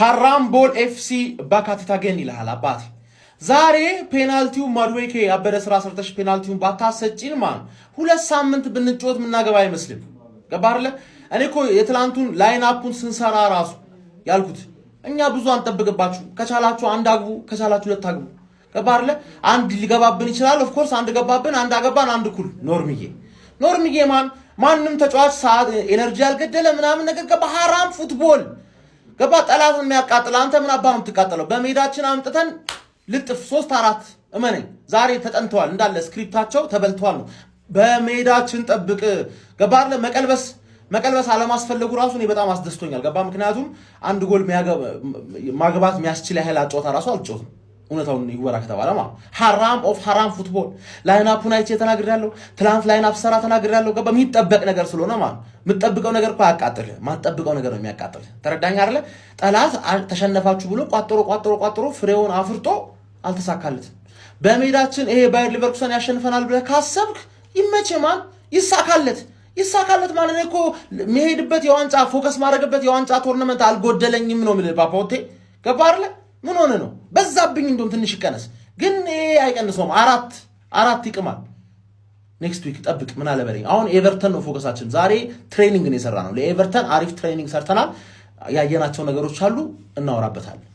Harambol FC ባካቲታ ገን ይላል አባቴ ዛሬ ፔናልቲው ማድዌኬ ያበደ ስራ ሰርተሽ ፔናልቲውን ባታሰጪን ማን ሁለት ሳምንት ብንጮት ምናገባ አይመስልም ገባርለ እኔ እኮ የትላንቱን ላይን አፑን ስንሰራ ራሱ ያልኩት እኛ ብዙ አንጠብቅባችሁ ከቻላችሁ አንድ አግቡ ከቻላችሁ ሁለት አግቡ ገባርለ አንድ ሊገባብን ይችላል ኦፍ ኮርስ አንድ ገባብን አንድ አገባን አንድ ኩል ኖርሚዬ ማንም ተጫዋች ሰዓት ኤነርጂ ያልገደለ ምናምን ነገር ገባ ሐራም ፉትቦል ገባ ጠላት የሚያቃጥል አንተ ምን አባ ነው የምትቃጠለው በሜዳችን አምጥተን ልጥፍ 3-4 እመነኝ ዛሬ ተጠንተዋል እንዳለ ስክሪፕታቸው ተበልተዋል ነው በሜዳችን ጠብቅ ገባርለ መቀልበስ አለማስፈለጉ ራሱ እኔ በጣም አስደስቶኛል ገባ ምክንያቱም አንድ ጎል ማግባት የሚያስችል ያህል አጫወታ ራሱ አልጫወትም እውነታውን ይወራ ከተባለ ማለት ሐራም ፉትቦል ላይን አፑን አይቼ ተናግሬያለሁ ትላንት ላይን አፕ ሰራ ተናግሬያለሁ ገባ የሚጠበቅ ነገር ስለሆነ ማለት የምትጠብቀው ነገር እኮ ያቃጥልህ ማትጠብቀው ነገር ነው የሚያቃጥልህ ተረዳኝ አይደለ ጠላት ተሸነፋችሁ ብሎ ቋጥሮ ፍሬውን አፍርጦ አልተሳካለትም በሜዳችን ይሄ ባየር ሊቨርኩሰን ያሸንፈናል ብለህ ካሰብክ ይመችማል ይሳካለት ማለት ነው እኮ መሄድበት የዋንጫ ፎከስ ማድረግበት የዋንጫ ቶርናመንት አልጎደለኝም ነው ማለት ፓፓውቴ ገባ አይደለ ምን ሆነ ነው በዛብኝ እንደውም ትንሽ ይቀነስ ግን አይቀንሰውም አራት ይቅማል ኔክስት ዊክ ጠብቅ ምን አለ በለኝ አሁን ኤቨርተን ነው ፎከሳችን ዛሬ ትሬኒንግ ነው የሰራነው ለኤቨርተን አሪፍ ትሬኒንግ ሰርተናል ያየናቸው ነገሮች አሉ እናወራበታለን